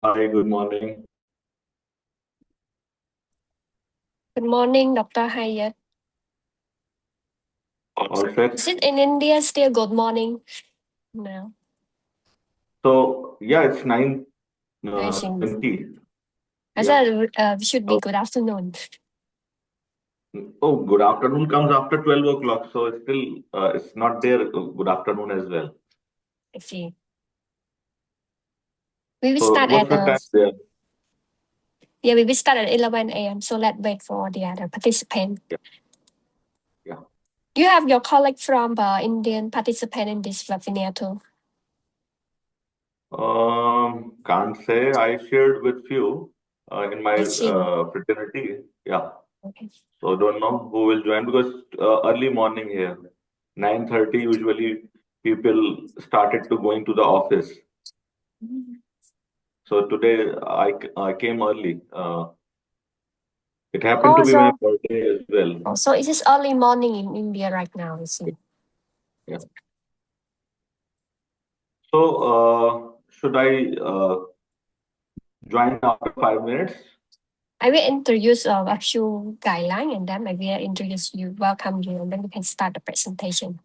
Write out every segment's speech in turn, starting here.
Hi, good morning. Good morning, Dr. Hayat. All set. Is it in India still good morning now? So yeah, it's 9 I think 20. I Yeah. said should be good afternoon. Oh, good afternoon comes after 12 o'clock. So it's still it's not there. Good afternoon as well. I see. We will So start what's at the time there? we will start at 11 a.m. So let's wait for the other participant. Yeah. Yeah. Do you have your colleague from Indian participant in this webinar too? Can't say. I shared with few in my I see. fraternity. Yeah. Okay. So don't know who will join because early morning here, 9:30 usually people started to going to the office. So today I came early. It happened to be my birthday as well. So it is early morning in India right now, I see. Yeah. So should I join after 5 minutes? I will introduce a few guidelines and then I will introduce you, welcome you, and then we can start the presentation.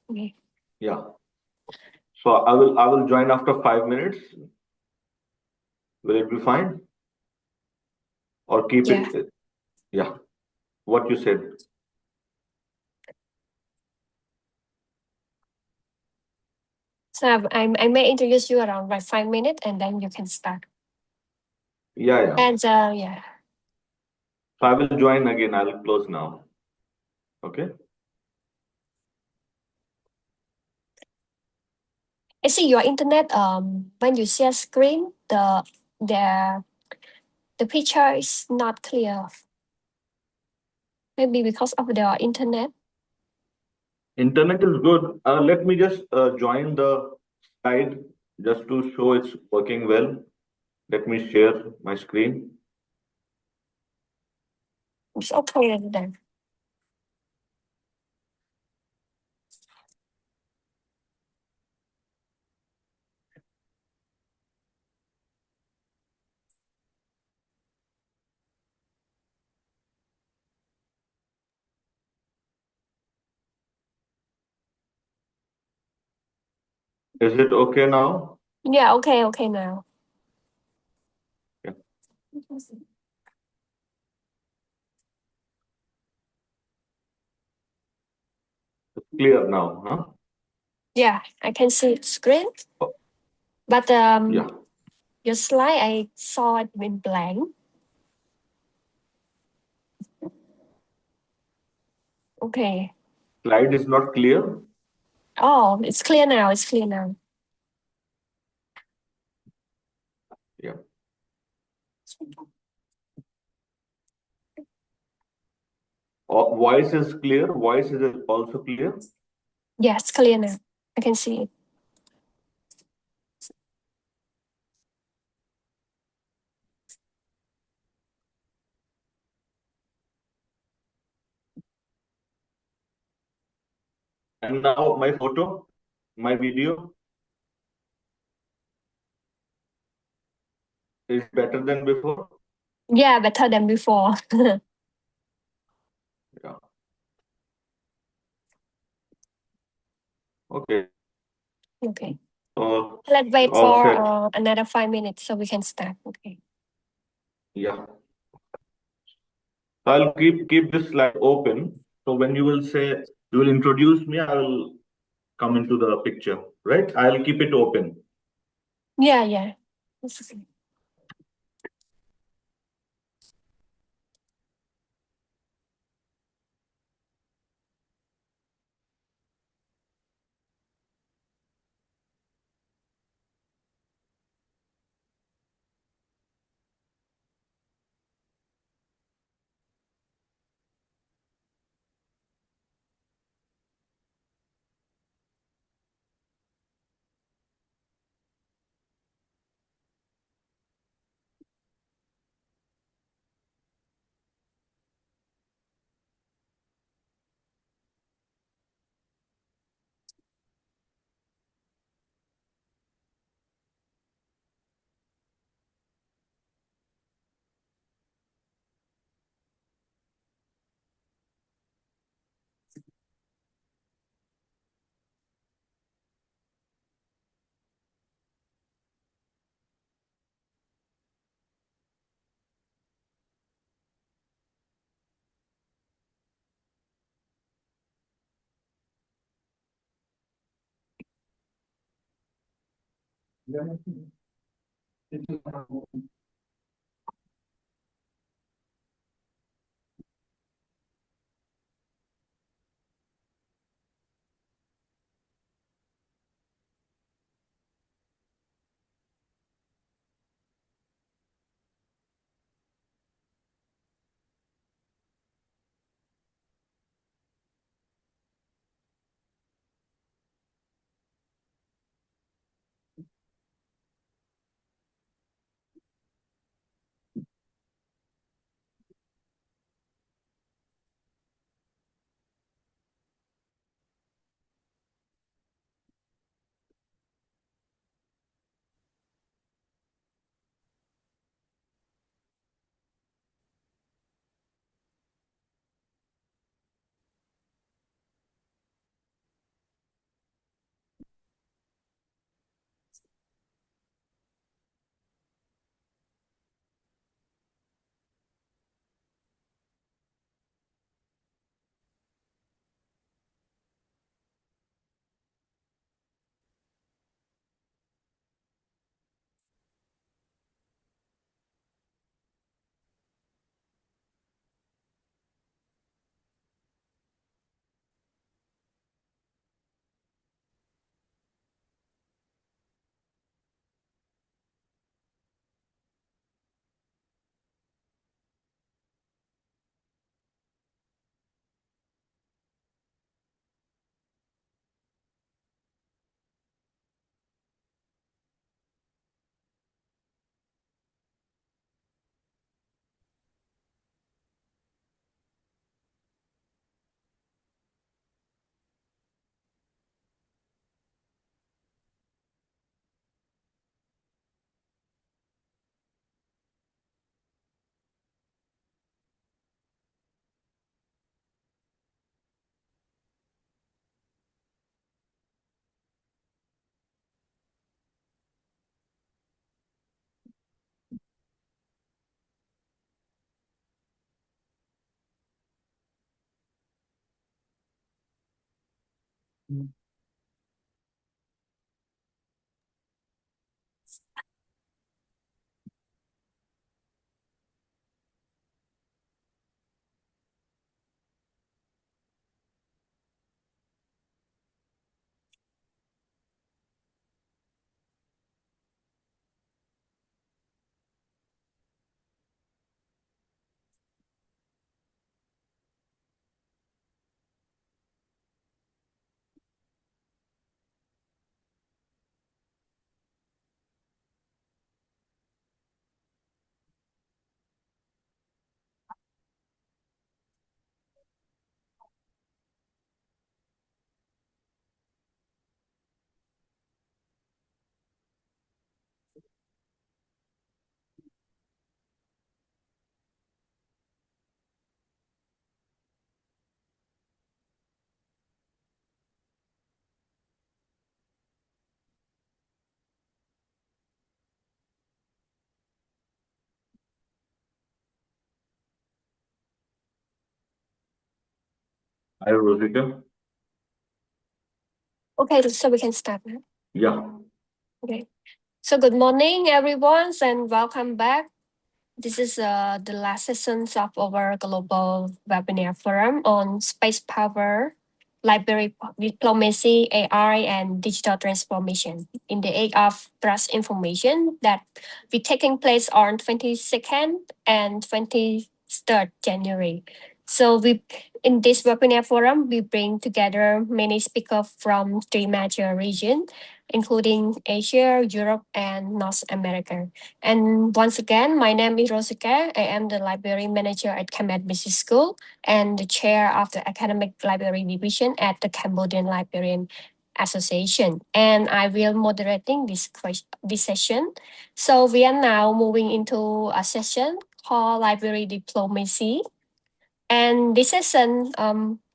Okay. Yeah. So I will join after 5 minutes. Will it be fine? Or keep it? Yeah. What you said. So I may introduce you around like 5 minutes and then you can start. Yeah, yeah. And yeah. So I will join again. I'll close now. Okay. I see your internet. When you share screen, the picture is not clear. Maybe because of the internet. Internet is good. Let me just join the slide just to show it's working well. Let me share my screen. It's okay then. Is it okay now? Yeah, okay now. Yeah. It's clear now, huh? Yeah, I can see screen. Oh, But yeah. your slide I saw it in blank. Okay. Slide is not clear. Oh, it's clear now. It's clear now. Yeah. Voice is clear. Voice is also clear. Yeah, it's clear now. I can see it. And now my photo, my video is better than before. Yeah, better than before. Yeah. Okay. Okay. So Let's wait all for set. another 5 minutes so we can start. Okay. Yeah. So I'll keep this slide open. So when you will say you will introduce me, I will come into the picture, right? I'll keep it open. Yeah. Hi, Rosika. Okay, so we can start now. Yeah. Okay. So good morning, everyone, and welcome back. This is the last session of our global webinar forum on space power, library diplomacy, AI, and digital transformation in the age of trust information that will be taking place on 22nd and 23rd January. So we in this webinar forum, we bring together many speakers from three major regions, including Asia, Europe, and North America. And once again, my name is Rosika. I am the library manager at Kemet Business School and the chair of the academic library division at the Cambodian Librarian Association. And I will moderating this session. So we are now moving into a session called Library Diplomacy. And this session,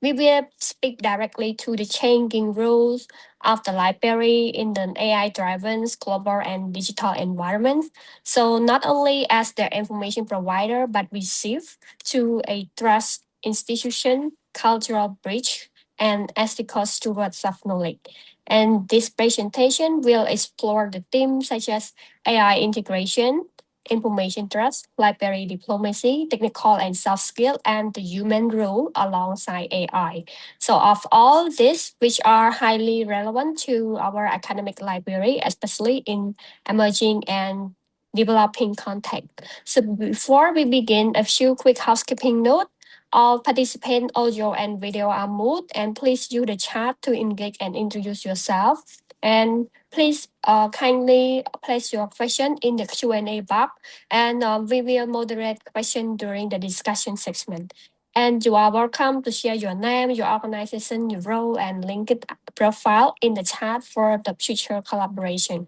we will speak directly to the changing rules of the library in the AI-driven global and digital environment. So not only as the information provider, but receive to a trust institution, cultural bridge, and ethical stewards of knowledge. And this presentation will explore the themes such as AI integration, information trust, library diplomacy, technical and soft skill, and the human role alongside AI. So of all this, which are highly relevant to our academic library, especially in emerging and developing context. So before we begin, a few quick housekeeping notes. All participant audio and video are mute, and please use the chat to engage and introduce yourself. And please kindly place your question in the Q&A box, and we will moderate question during the discussion segment. And you are welcome to share your name, your organization, your role, and LinkedIn profile in the chat for the future collaboration.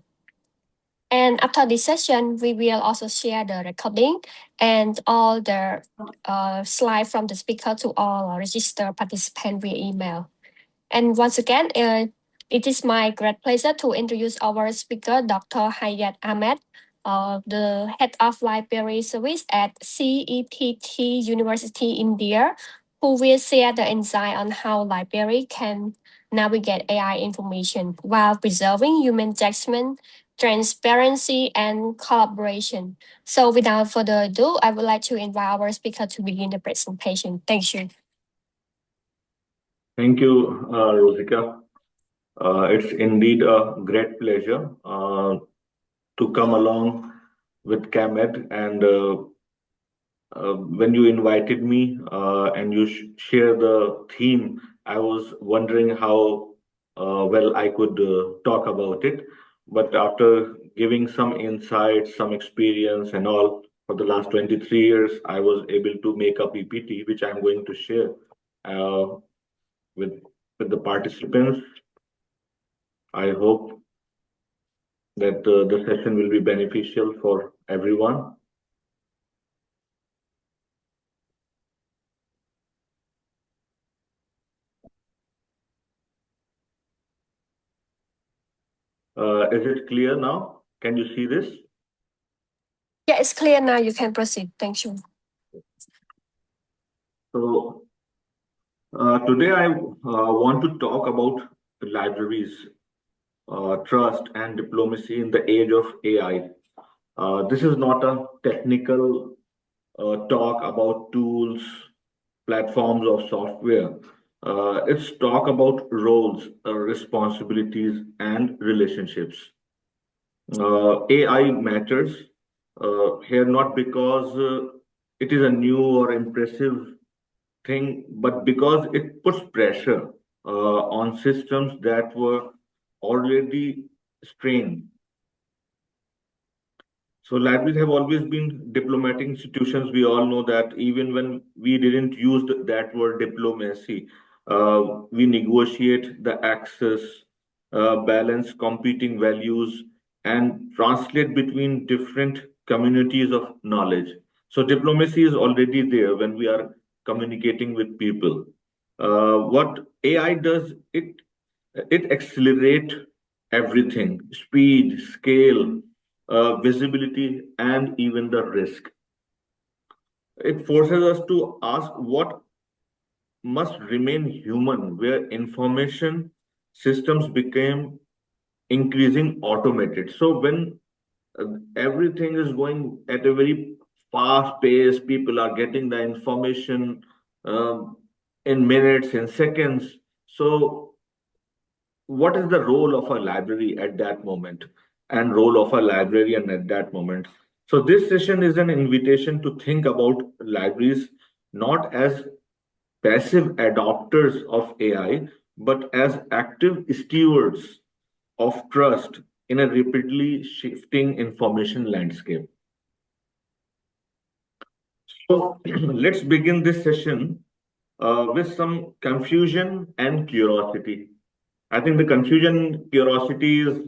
And after this session, we will also share the recording and all the slides from the speaker to all registered participants via email. And once again, it is my great pleasure to introduce our speaker, Dr. Hayat Ahmad, the head of library service at CEPT University, India, who will share the insight on how library can navigate AI information while preserving human judgment, transparency, and collaboration. So without further ado, I would like to invite our speaker to begin the presentation. Thank you. Thank you, Rosika. It's indeed a great pleasure to come along with CAMED. And when you invited me and you share the theme, I was wondering how well I could talk about it. But after giving some insights, some experience, and all for the last 23 years, I was able to make a PPT, which I'm going to share uh, with the participants. I hope that the session will be beneficial for everyone. Is it clear now? Can you see this? Yeah, it's clear now. You can proceed. Thank you. So today I want to talk about libraries, trust, and diplomacy in the age of AI. This is not a technical talk about tools, platforms, or software. It's talk about roles, responsibilities, and relationships. AI matters here not because it is a new or impressive thing, but because it puts pressure on systems that were already strained. So libraries have always been diplomatic institutions. We all know that even when we didn't use that word diplomacy, we negotiate the access, balance competing values, and translate between different communities of knowledge. So diplomacy is already there when we are communicating with people. What AI does, it accelerates everything: speed, scale, visibility, and even the risk. It forces us to ask what must remain human, where information systems became increasing automated. So when everything is going at a very fast pace, people are getting the information um, in minutes, in seconds. So what is the role of a library at that moment and role of a librarian at that moment? So this session is an invitation to think about libraries not as passive adopters of AI, but as active stewards of trust in a rapidly shifting information landscape. So let's begin this session with some confusion and curiosity. I think the confusion, curiosity is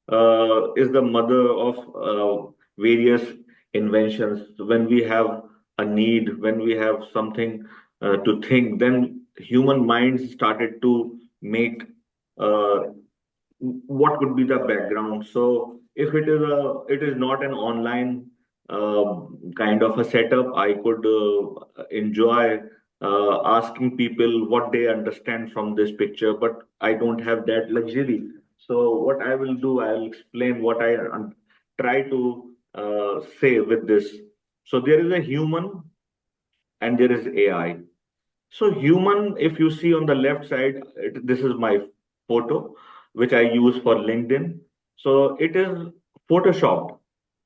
the mother of various inventions. When we have a need, when we have something to think, then human minds started to make uh, what could be the background. So if it is not an online kind of a setup, I could enjoy asking people what they understand from this picture, but I don't have that luxury. So what I will do, I'll explain what I try to say with this. So there is a human and there is AI. So human, if you see on the left side, this is my photo, which I use for LinkedIn. So it is photoshopped,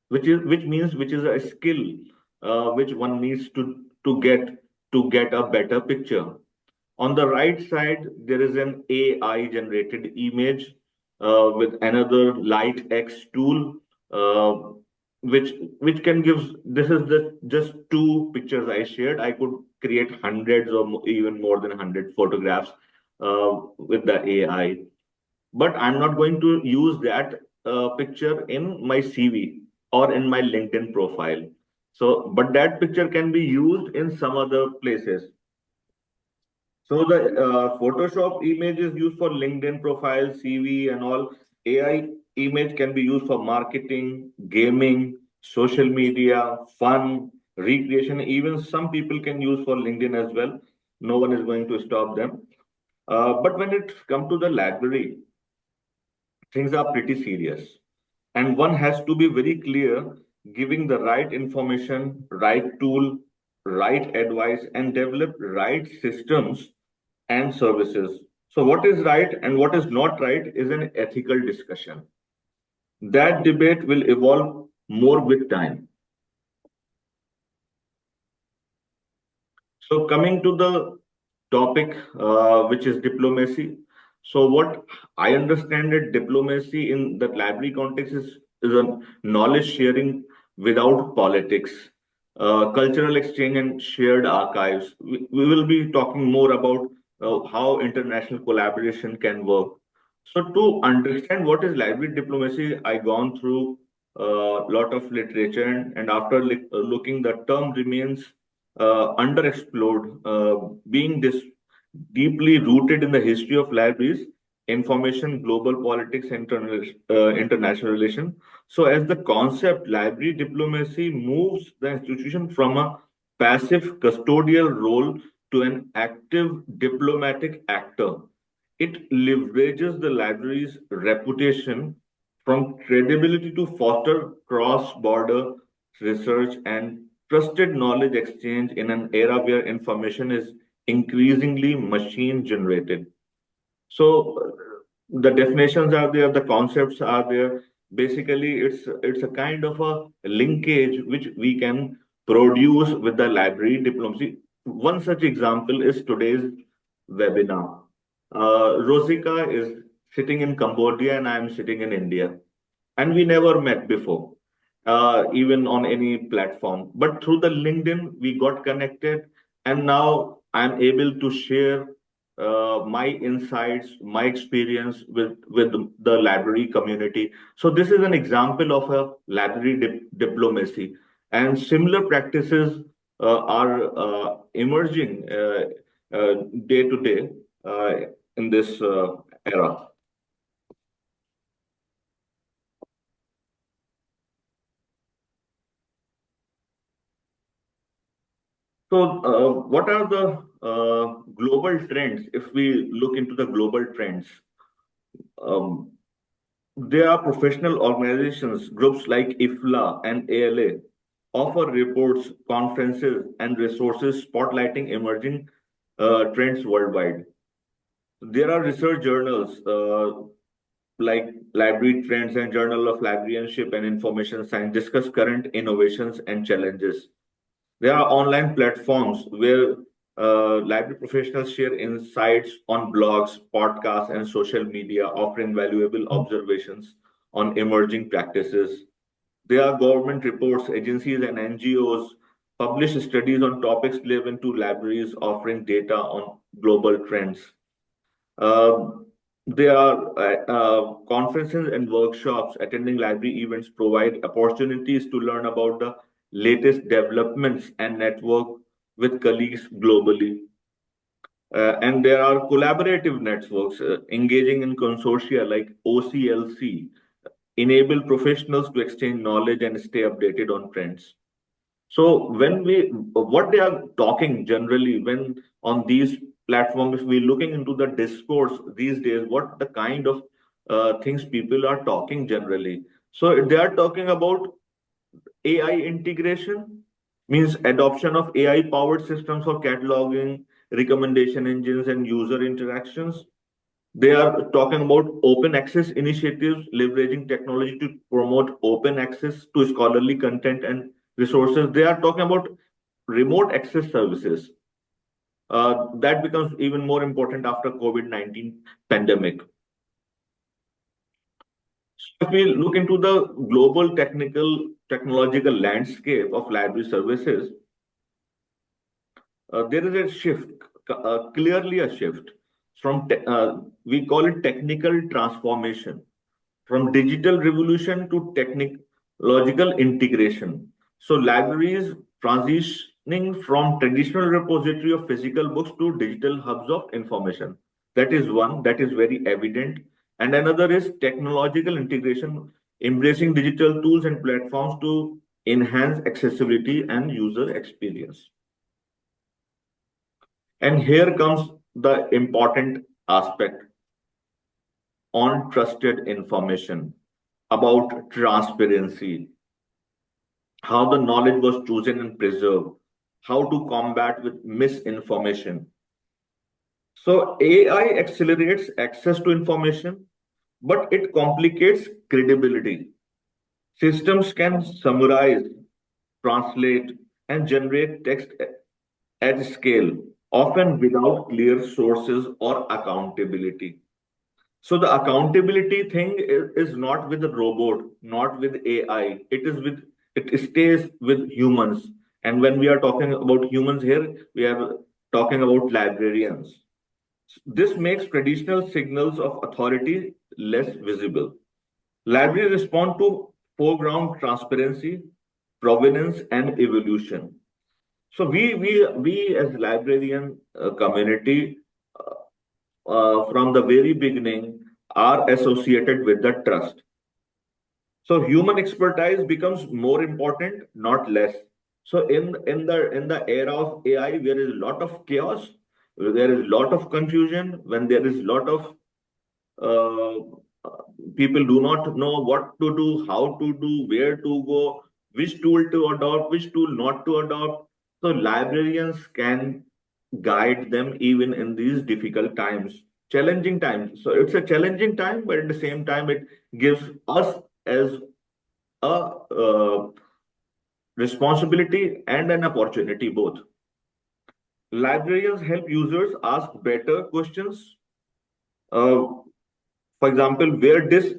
which is a skill which one needs to get a better picture. On the right side, there is an AI generated image with another light X tool, uh, which can give. This is the just two pictures I shared. I could create hundreds or even more than 100 photographs with the AI, but I'm not going to use that picture in my CV or in my LinkedIn profile. So, but that picture can be used in some other places. So the Photoshop image is used for LinkedIn profile, CV, and all. AI image can be used for marketing, gaming, social media, fun, recreation. Even some people can use for LinkedIn as well. No one is going to stop them. But when it comes to the library, things are pretty serious. And one has to be very clear, giving the right information, right tool, right advice, and develop right systems and services. So, what is right and what is not right is an ethical discussion. That debate will evolve more with time. So, coming to the topic, which is diplomacy. So, what I understand that diplomacy in the library context is a knowledge sharing without politics, cultural exchange, and shared archives. We will be talking more about how international collaboration can work. So, to understand what is library diplomacy, I gone through a lot of literature, and after looking, the term remains underexplored, being this deeply rooted in the history of libraries, information, global politics, international relation. So, as the concept, library diplomacy moves the institution from a passive custodial role to an active diplomatic actor. It leverages the library's reputation from credibility to foster cross border research and trusted knowledge exchange in an era where information is increasingly machine generated. So the definitions are there, the concepts are there. Basically, it's a kind of a linkage which we can produce with the library diplomacy. One such example is today's webinar. Rosika is sitting in Cambodia and I am sitting in India, and we never met before, even on any platform. But through the LinkedIn, we got connected, and now I'm able to share my insights, my experience with the library community. So this is an example of a library diplomacy, and similar practices are emerging day to day in this era. So, what are the global trends? If we look into the global trends, um, there are professional organizations, groups like IFLA and ALA, offer reports, conferences, and resources spotlighting emerging trends worldwide. There are research journals like Library Trends and Journal of Librarianship and Information Science discuss current innovations and challenges. There are online platforms where library professionals share insights on blogs, podcasts, and social media, offering valuable observations on emerging practices. There are government reports, agencies, and NGOs publish studies on topics relevant to libraries, offering data on global trends. There are conferences and workshops. Attending library events provide opportunities to learn about the latest developments and network with colleagues globally. And there are collaborative networks engaging in consortia like OCLC, enable professionals to exchange knowledge and stay updated on trends. So what they are talking generally when on these platforms, if we're looking into the discourse these days, what the kind of things people are talking generally. So they are talking about AI integration, means adoption of AI powered systems for cataloging, recommendation engines, and user interactions. They are talking about open access initiatives, leveraging technology to promote open access to scholarly content and resources. They are talking about remote access services. That becomes even more important after COVID-19 pandemic. So if we look into the global technological landscape of library services, there is a shift, clearly a shift we call it technical transformation, from digital revolution to technological integration. So libraries transitioning from traditional repository of physical books to digital hubs of information. That is one that is very evident. And another is technological integration, embracing digital tools and platforms to enhance accessibility and user experience. And here comes the important aspect on trusted information, about transparency, how the knowledge was chosen and preserved, how to combat with misinformation. So AI accelerates access to information, but it complicates credibility. Systems can summarize, translate, and generate text at scale, often without clear sources or accountability. So the accountability thing is not with the robot, not with AI. It stays with humans. And when we are talking about humans here, we are talking about librarians. This makes traditional signals of authority less visible. Libraries respond to foreground transparency, provenance, and evolution. So we as librarian community from the very beginning are associated with the trust. So human expertise becomes more important, not less. So in the era of AI, there is a lot of chaos, there is a lot of confusion. When there is a lot of uh, people do not know what to do, how to do, where to go, which tool to adopt, which tool not to adopt. So librarians can guide them even in these difficult times, challenging times. So it's a challenging time, but at the same time, it gives us as a responsibility and an opportunity both. Librarians help users ask better questions. Uh, for example, where this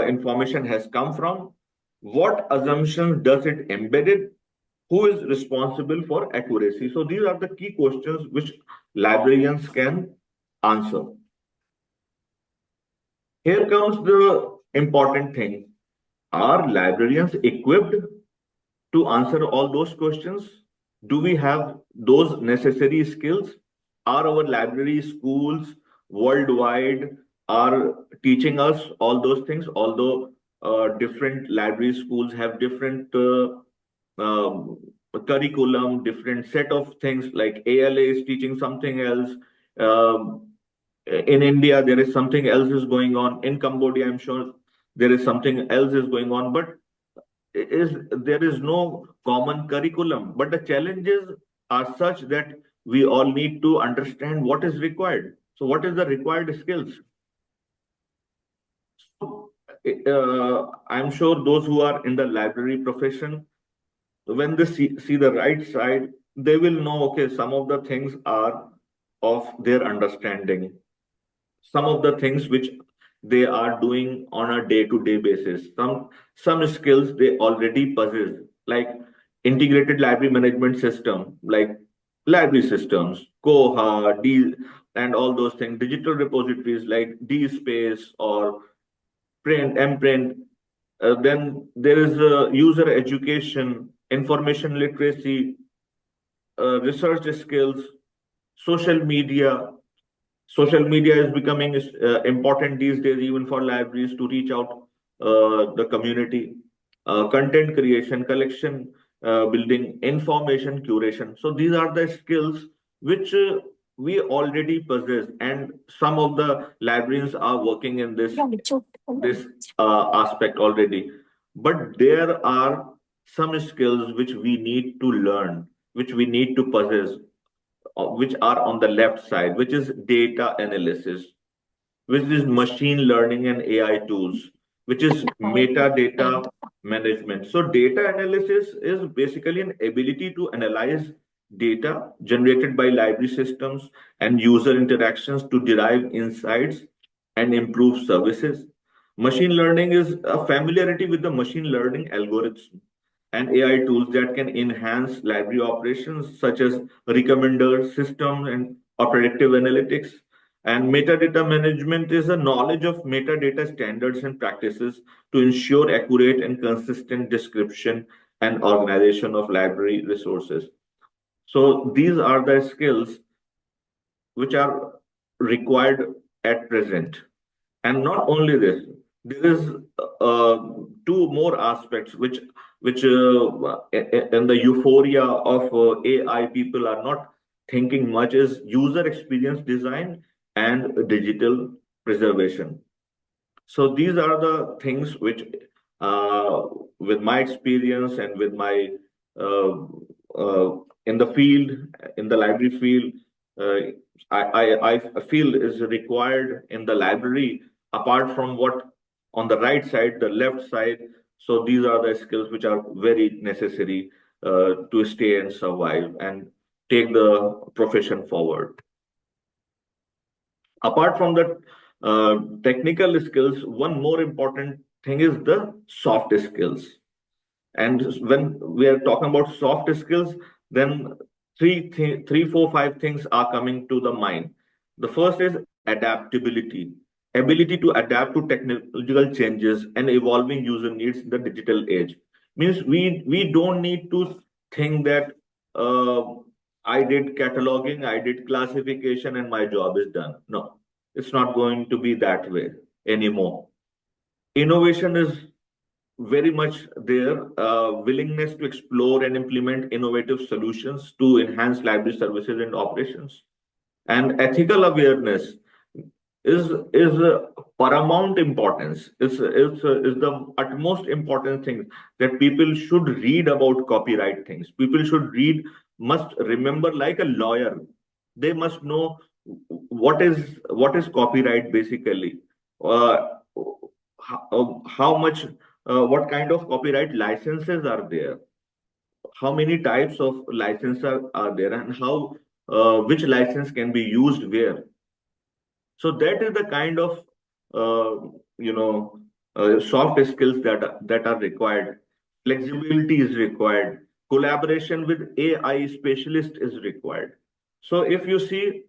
information has come from, what assumptions does it embedded, who is responsible for accuracy. So these are the key questions which librarians can answer. Here comes the important thing. Are librarians equipped to answer all those questions? Do we have those necessary skills? Are our library schools worldwide are teaching us all those things? Although different library schools have different um, curriculum, different set of things, like ALA is teaching something else. Um, in India, there is something else is going on. In Cambodia, I'm sure there is something else is going on. But is there is no common curriculum. But the challenges are such that we all need to understand what is required. So, what is the required skills? So, I'm sure those who are in the library profession, when they see the right side, they will know, okay, some of the things are of their understanding, some of the things which they are doing on a day-to-day basis, some skills they already possess, like integrated library management system, like library systems, koha d and all those things, digital repositories like dspace or print mprint. Then there is user education, information literacy, research skills, social media. Social media is becoming important these days, even for libraries to reach out the community. Content creation, collection, building information curation. So these are the skills which we already possess, and some of the librarians are working in this aspect already. But there are some skills which we need to learn, which we need to possess, which are on the left side, which is data analysis, which is machine learning and AI tools, which is metadata management. So, data analysis is basically an ability to analyze data generated by library systems and user interactions to derive insights and improve services. Machine learning is a familiarity with the machine learning algorithms and AI tools that can enhance library operations, such as recommender system and or predictive analytics. And metadata management is a knowledge of metadata standards and practices to ensure accurate and consistent description and organization of library resources. So these are the skills which are required at present. And not only this, there is uh, two more aspects which in the euphoria of AI people are not thinking much is user experience design and digital preservation. So these are the things which, uh, with my experience and with my uh, in the field, in the library field, uh, I feel is required in the library. Apart from what on the right side, the left side. So these are the skills which are very necessary to stay and survive and take the profession forward. Apart from the technical skills, one more important thing is the soft skills. And when we are talking about soft skills, then three, four, five things are coming to the mind. The first is adaptability, ability to adapt to technological changes and evolving user needs in the digital age. Means we don't need to think that uh, I did cataloging, I did classification, and my job is done. No, it's not going to be that way anymore. Innovation is very much there, willingness to explore and implement innovative solutions to enhance library services and operations. And ethical awareness is paramount importance. Is the utmost important thing that people should read about copyright things. People should read, must remember like a lawyer. They must know what is copyright basically. Uh, how much what kind of copyright licenses are there, how many types of licenses are there, and how which license can be used where. So that is the kind of uh, soft skills that are required. Flexibility is required. Collaboration with AI specialist is required. So if you see,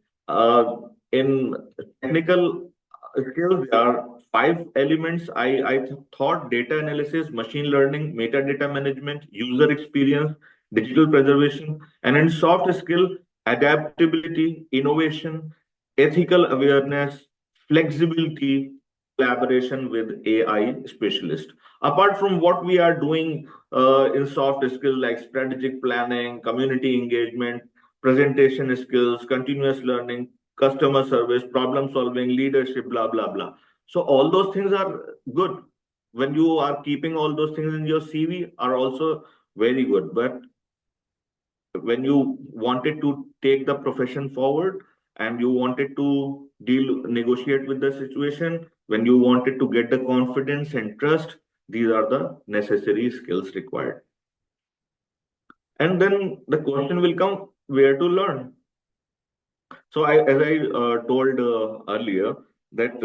in technical skills, there are five elements. I thought data analysis, machine learning, metadata management, user experience, digital preservation, and in soft skill, adaptability, innovation, ethical awareness, flexibility, collaboration with AI specialist. Apart from what we are doing in soft skills like strategic planning, community engagement, presentation skills, continuous learning, customer service, problem solving, leadership, blah, blah, blah. So all those things are good. When you are keeping all those things in your CV are also very good. But when you wanted to take the profession forward and you wanted to negotiate with the situation, when you wanted to get the confidence and trust, these are the necessary skills required. And then the question will come, where to learn. So as I told earlier, that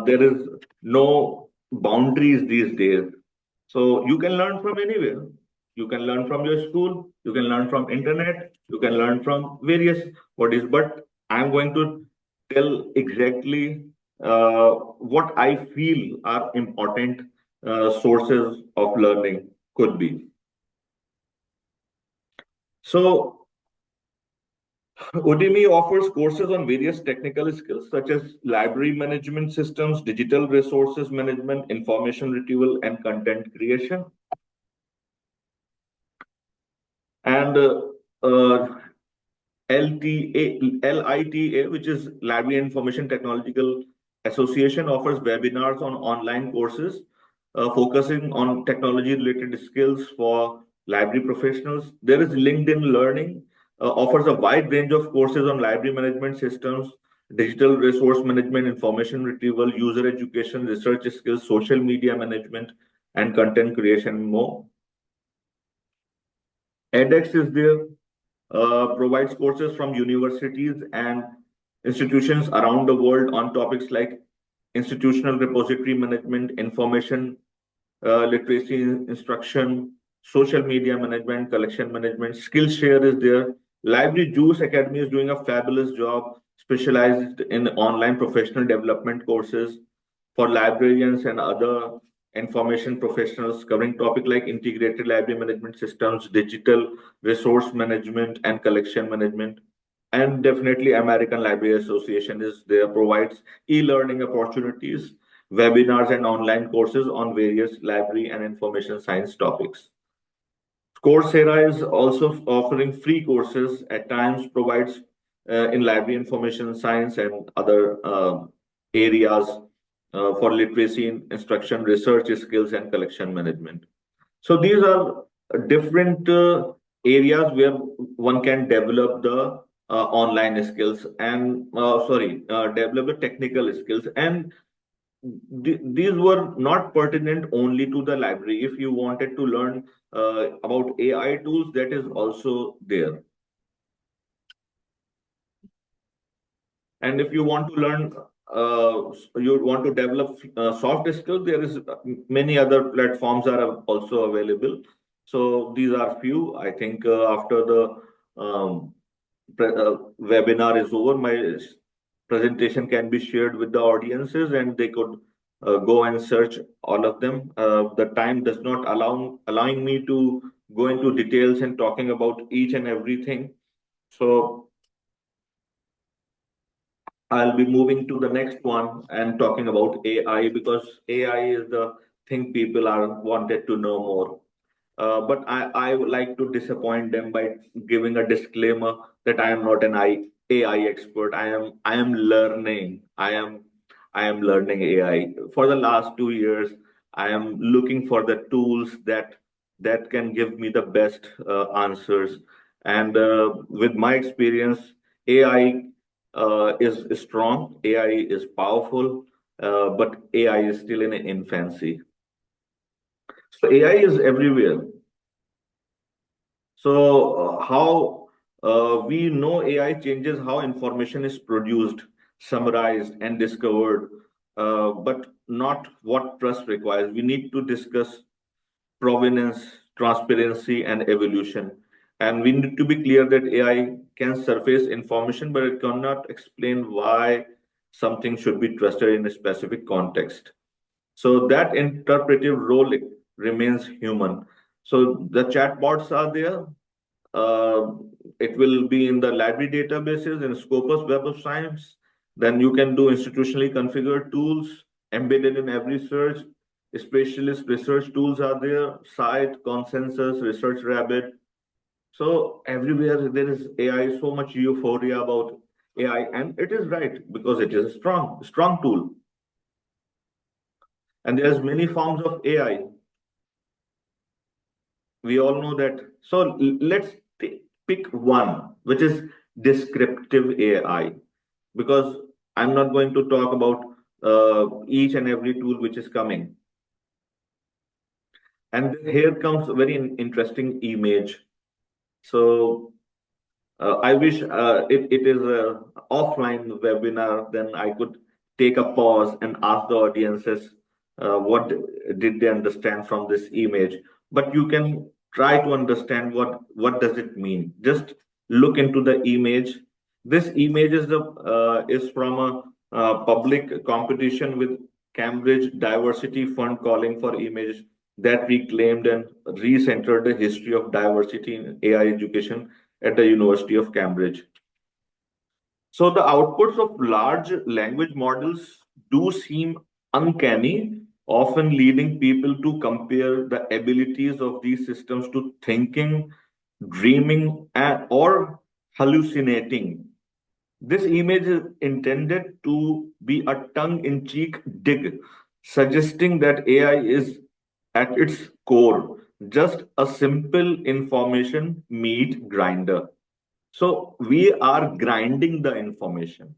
there is no boundaries these days. So you can learn from anywhere. You can learn from your school. You can learn from internet. You can learn from various bodies. But I'm going to tell exactly what I feel are important sources of learning could be. So Udemy offers courses on various technical skills such as library management systems, digital resources management, information retrieval, and content creation. And LITA, which is Library Information Technological Association, offers webinars on online courses focusing on technology-related skills for library professionals. There is LinkedIn Learning, offers a wide range of courses on library management systems, digital resource management, information retrieval, user education, research skills, social media management, and content creation, and more. edX is there, provides courses from universities and institutions around the world on topics like institutional repository management, information literacy instruction, social media management, collection management. Skillshare is there. Library Juice Academy is doing a fabulous job, specialized in online professional development courses for librarians and other information professionals, covering topics like integrated library management systems, digital resource management, and collection management. And definitely American Library Association is there, provides e-learning opportunities, webinars, and online courses on various library and information science topics. Coursera is also offering free courses, at times provides in library information science and other areas for literacy, instruction, research skills, and collection management. So these are different areas where one can develop the online skills and develop the technical skills. And these were not pertinent only to the library. If you wanted to learn about AI tools, that is also there. And if you want to learn, you want to develop soft skills, there is many other platforms are also available. So these are few. I think after the webinar is over, my presentation can be shared with the audiences, and they could go and search all of them. The time does not allowing me to go into details and talking about each and everything. So I'll be moving to the next one and talking about AI, because AI is the thing people are wanted to know more. But I would like to disappoint them by giving a disclaimer that I am not an AI expert. I am learning. I am learning AI. For the last 2 years, I am looking for the tools that can give me the best answers. And with my experience, AI is strong. AI is powerful, but AI is still in infancy. So AI is everywhere. So, how we know AI changes how information is produced, summarized, and discovered, but not what trust requires. We need to discuss provenance, transparency, and evolution. And we need to be clear that AI can surface information, but it cannot explain why something should be trusted in a specific context. So that interpretive role remains human. So the chatbots are there. uh, it will be in the library databases in Scopus Web of Science. Then you can do institutionally configured tools embedded in every search. Specialist research tools are there, Site, Consensus, Research Rabbit. So everywhere there is AI, so much euphoria about AI, and it is right because it is a strong tool. And there's many forms of AI. We all know that. So let's pick one, which is descriptive AI, because I'm not going to talk about each and every tool which is coming. And here comes a very interesting image. So I wish it is a offline webinar, then I could take a pause and ask the audiences what did they understand from this image. But you can try to understand what does it mean. Just look into the image. This image is from a public competition with Cambridge Diversity Fund, calling for images that reclaimed and recentered the history of diversity in AI education at the University of Cambridge. So the outputs of large language models do seem uncanny, often leading people to compare the abilities of these systems to thinking dreaming, or hallucinating. This image is intended to be a tongue-in-cheek dig, suggesting that AI is at its core just a simple information meat grinder. So we are grinding the information,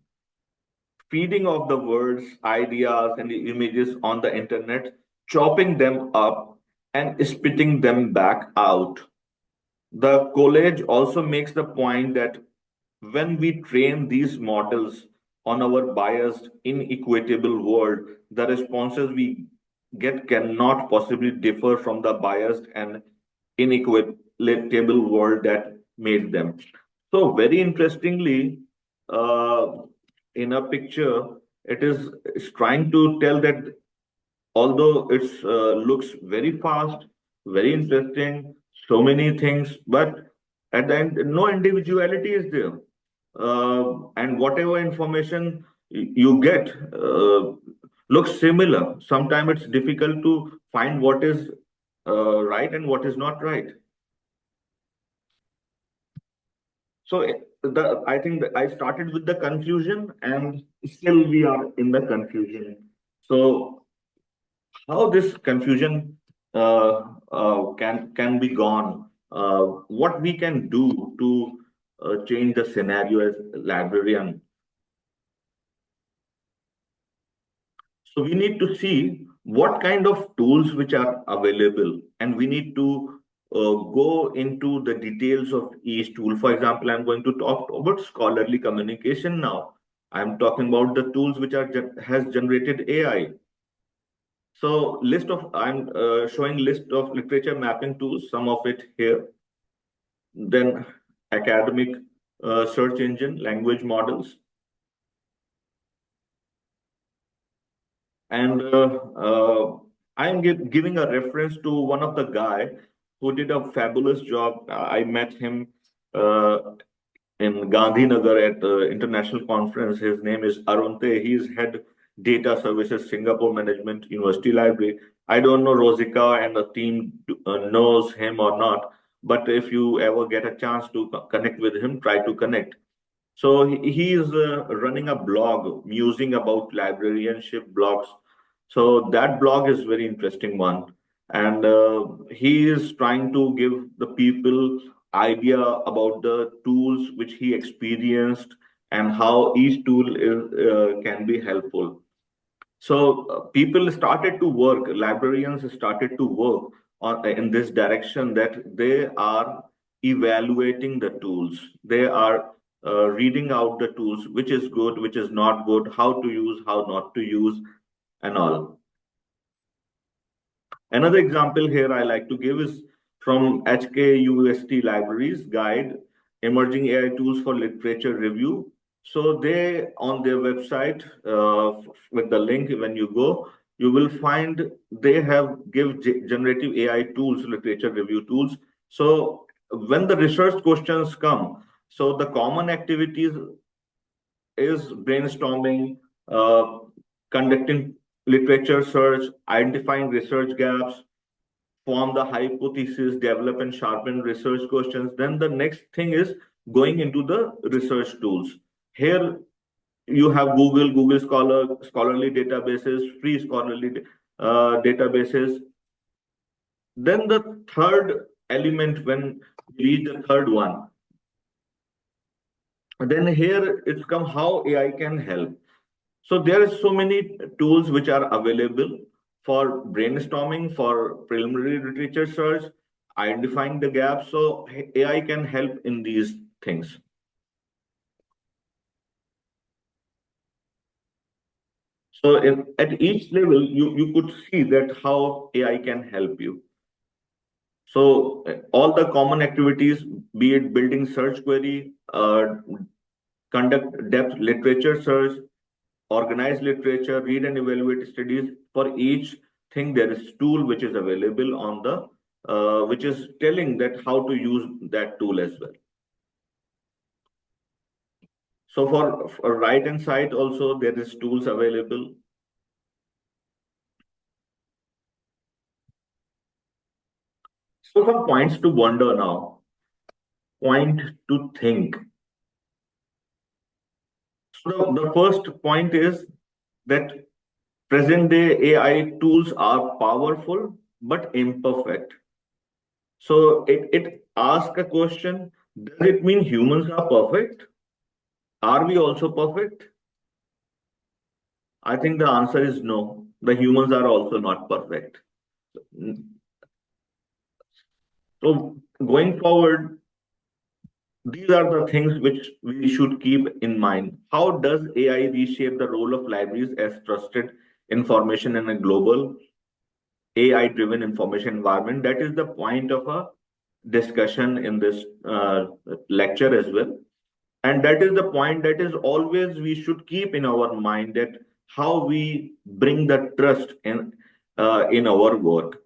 feeding off the words, ideas, and the images on the internet, chopping them up and spitting them back out. The college also makes the point that when we train these models on our biased, inequitable world, the responses we get cannot possibly differ from the biased and inequitable world that made them. So, very interestingly, uh, in a picture, it's trying to tell that although it's looks very fast, very interesting, so many things, but at the end, no individuality is there. And whatever information you get looks similar. Sometimes it's difficult to find what is right and what is not right. So I think that I started with the confusion, and still we are in the confusion. So how this confusion can be gone? What we can do to change the scenario as librarian? So we need to see what kind of tools which are available, and we need to go into the details of each tool. For example, I'm going to talk about scholarly communication now. I'm talking about the tools which are has generated AI. So list of I'm showing list of literature mapping tools, some of it here. Then academic search engine, language models, and I'm giving a reference to one of the guy who did a fabulous job. I met him uh, in Gandhinagar at the international conference. His name is Arunte. He's head data services, Singapore Management University Library. I don't know Rosika and the team knows him or not, but if you ever get a chance to connect with him, try to connect. So he is running a blog musing about librarianship blogs. So that blog is very interesting one, and he is trying to give the people idea about the tools which he experienced and how each tool can be helpful. So people started to work, librarians started to work in this direction that they are evaluating the tools. They are reading out the tools, which is good, which is not good, how to use, how not to use, and all. Another example here I like to give is from HKUST Libraries Guide, Emerging AI Tools for Literature Review. So they, on their website, with the link, when you go, you will find they have generative AI tools, literature review tools. So when the research questions come, so the common activities is brainstorming, uh, conducting literature search, identifying research gaps, form the hypothesis, develop and sharpen research questions. Then the next thing is going into the research tools. Here you have Google Scholar, scholarly databases, free scholarly databases. Then the third element, when we reach the third one, then here it's come how AI can help. So there are so many tools which are available for brainstorming, for preliminary literature search, identifying the gaps. So AI can help in these things. So at each level, you could see that how AI can help you. So all the common activities, be it building search query, conduct depth literature search, organize literature, read and evaluate studies. For each thing, there is tool which is available on the which is telling that how to use that tool as well. So for right hand side also there is tools available. So some points to wonder now. point to think. So the first point is that present day AI tools are powerful but imperfect. So it asks a question, does it mean humans are perfect? Are we also perfect? I think the answer is no. The humans are also not perfect. So going forward, these are the things which we should keep in mind. How does AI reshape the role of libraries as trusted information in a global AI driven information environment? That is the point of a discussion in this lecture as well. And that is the point that is always we should keep in our mind, that how we bring the trust in our work.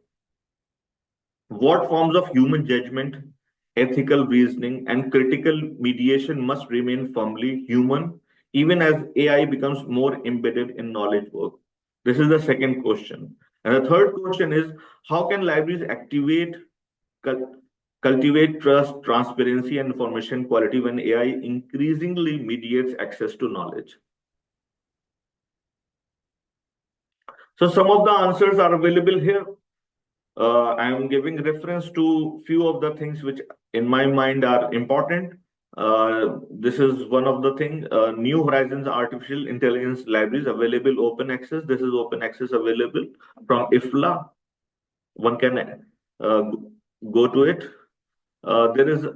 What forms of human judgment, ethical reasoning, and critical mediation must remain firmly human, even as AI becomes more embedded in knowledge work? This is the second question. And the third question is, how can libraries cul- cultivate trust, transparency, and information quality when AI increasingly mediates access to knowledge? So some of the answers are available here. I am giving reference to few of the things which in my mind are important. This is one of the thing, New Horizons Artificial Intelligence Libraries available open access. This is open access available from IFLA. One can go to it. There is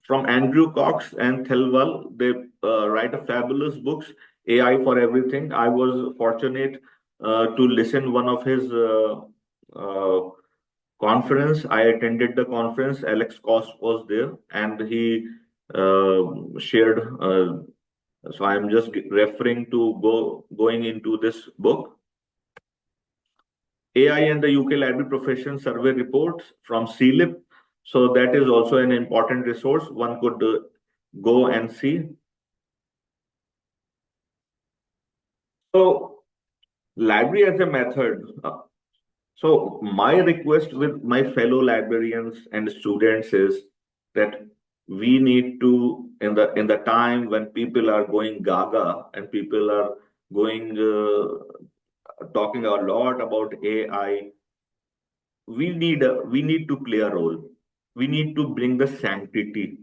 from Andrew Cox and Thelwell. They write a fabulous books, AI for Everything. I was fortunate to listen one of his uh, conference. I attended the conference. Alex Cost was there, and he shared. So I am just referring to going into this book. AI and the UK Library Profession Survey reports from CLIP. So that is also an important resource. One could go and see. So library as a method. So my request with my fellow librarians and students is that we need to, in the time when people are going gaga and people are going talking a lot about AI, we need to play a role. We need to bring the sanctity.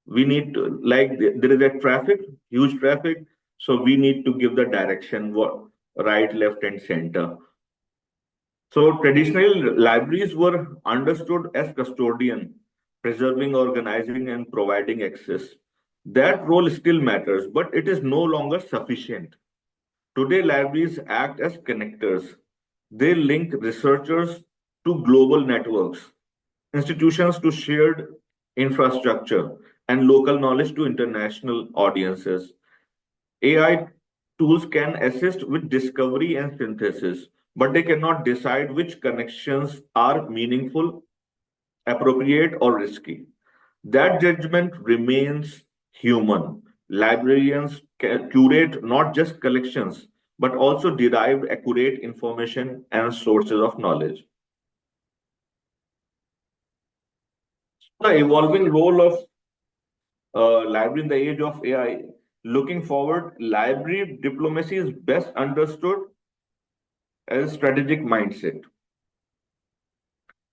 We need to, like there is a traffic, huge traffic, so we need to give the direction, what right, left, and center. So traditional libraries were understood as custodian, preserving, organizing, and providing access. That role still matters, but it is no longer sufficient. Today, libraries act as connectors. They link researchers to global networks, institutions to shared infrastructure, and local knowledge to international audiences. AI tools can assist with discovery and synthesis, but they cannot decide which connections are meaningful, appropriate, or risky. That judgment remains human. Librarians curate not just collections, but also derive accurate information and sources of knowledge. The evolving role of library in the age of AI. Looking forward, library diplomacy is best understood as strategic mindset.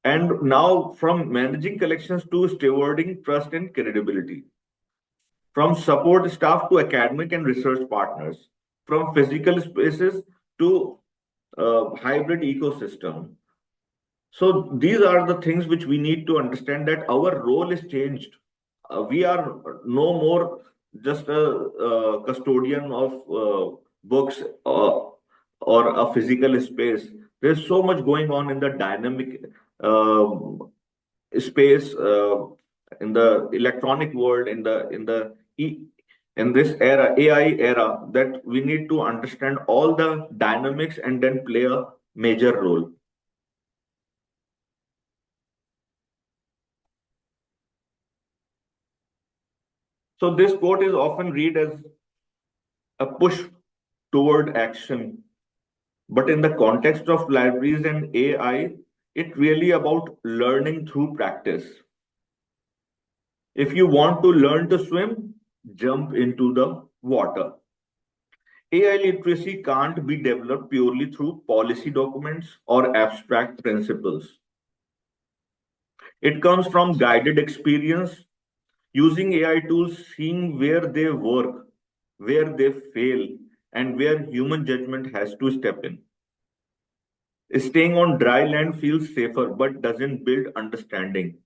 And now, from managing collections to stewarding trust and credibility, from support staff to academic and research partners, from physical spaces to hybrid ecosystem. So these are the things which we need to understand, that our role is changed. We are no more just a, custodian of books or a physical space. There's so much going on in the dynamic space, in the electronic world, in this era, AI era, that we need to understand all the dynamics and then play a major role. So this quote is often read as a push toward action, but in the context of libraries and AI, it really about learning through practice. If you want to learn to swim, jump into the water. AI literacy can't be developed purely through policy documents or abstract principles. It comes from guided experience, using AI tools, seeing where they work, where they fail, and where human judgment has to step in. Staying on dry land feels safer but doesn't build understanding.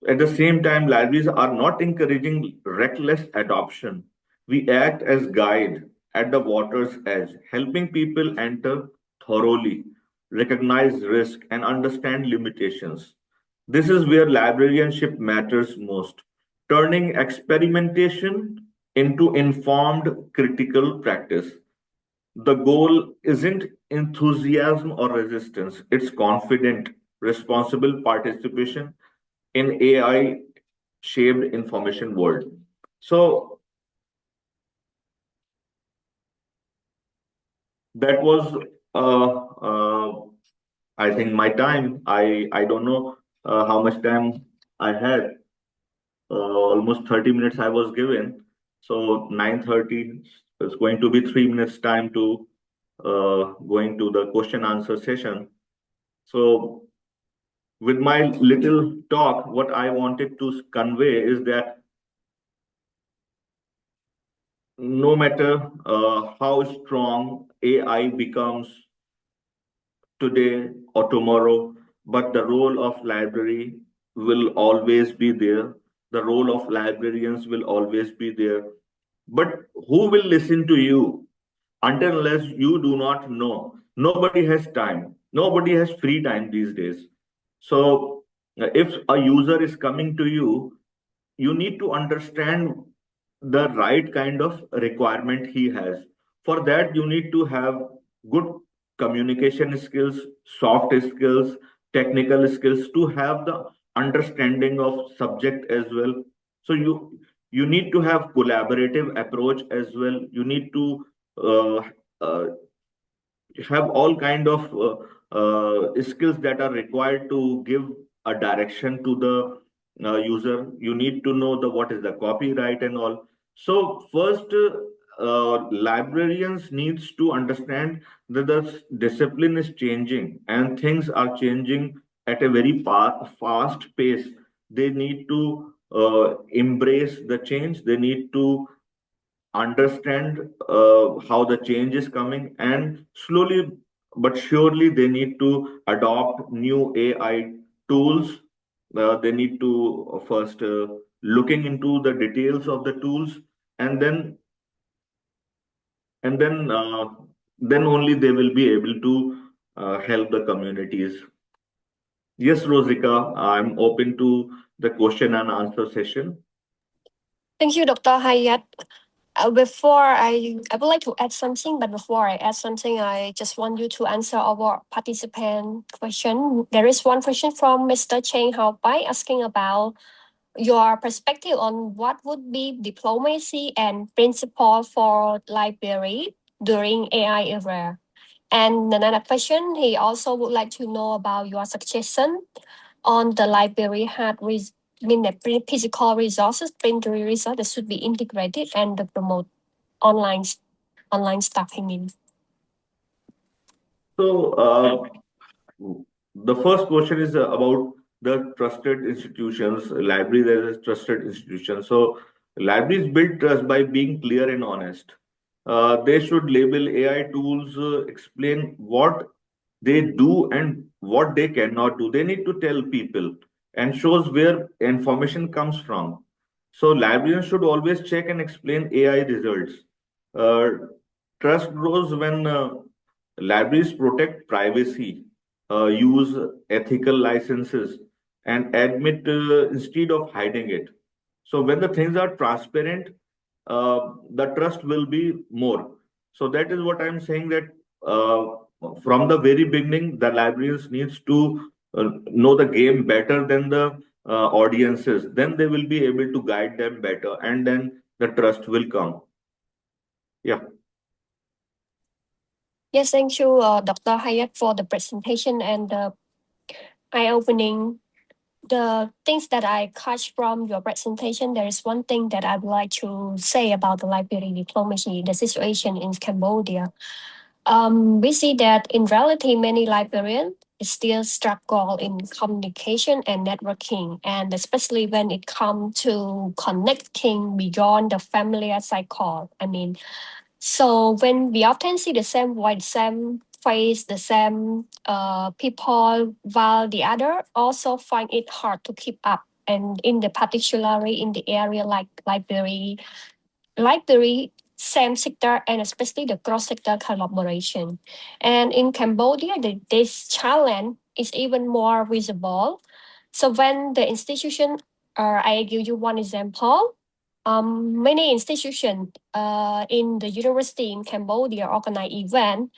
At the same time, libraries are not encouraging reckless adoption. We act as guide at the water's edge, helping people enter thoroughly, recognize risk, and understand limitations. This is where librarianship matters most, turning experimentation into informed critical practice. The goal isn't enthusiasm or resistance, it's confident, responsible participation in AI shaped information world. So that was, I think, my time. I don't know how much time I had. Almost 30 minutes I was given. So 9:30 is going to be 3 minutes time to going to the question answer session. So with my little talk, what I wanted to convey is that no matter how strong AI becomes today or tomorrow, but the role of library will always be there. The role of librarians will always be there. But who will listen to you until unless you do not know? Nobody has time. Nobody has free time these days. So if a user is coming to you need to understand the right kind of requirement he has. For that, you need to have good communication skills, soft skills, technical skills to have the understanding of subject as well. So you need to have collaborative approach as well. You need to uh, uh, have all kind of skills that are required to give a direction to the user. You need to know the what is the copyright and all. So first, librarians needs to understand that the discipline is changing and things are changing at a very fast pace. They need to embrace the change. They need to understand how the change is coming, and slowly but surely they need to adopt new AI tools. They need to first looking into the details of the tools, and then then only they will be able to help the communities. Yes, Rosika, I'm open to the question and answer session. Thank you, Dr. Hayat. I would like to add something, but before I add something, I just want you to answer our participant question. There is one question from Mr. Cheng Haopai asking about your perspective on what would be diplomacy and principle for library during AI era. And another question, he also would like to know about your suggestion on the library the physical resources, printed resources that should be integrated and promote online online staffing in. So the first question is about the trusted institutions. Libraries as a trusted institution. So libraries build trust by being clear and honest. They should label AI tools, explain what they do and what they cannot do. They need to tell people and shows where information comes from. So librarians should always check and explain AI results. Uh, Trust grows when libraries protect privacy, use ethical licenses, and admit instead of hiding it. So when the things are transparent, the trust will be more. So that is what I'm saying, that from the very beginning, the librarians needs to know the game better than the audiences. Then they will be able to guide them better, and then the trust will come. Yeah. Yes, thank you, Dr. Hayat, for the presentation and the eye-opening the things that I catch from your presentation, there is one thing that I'd like to say about the library diplomacy, the situation in Cambodia. We see that in reality, many librarians still struggle in communication and networking, and especially when it comes to connecting beyond the familiar cycle. So when we often see the same voice, same face, the same people, while the other also find it hard to keep up. And in the particularly in the area like library, same sector, and especially the cross-sector collaboration. And in Cambodia, this challenge is even more visible. So when the institution, I give you one example. Many institutions in the university in Cambodia organize event,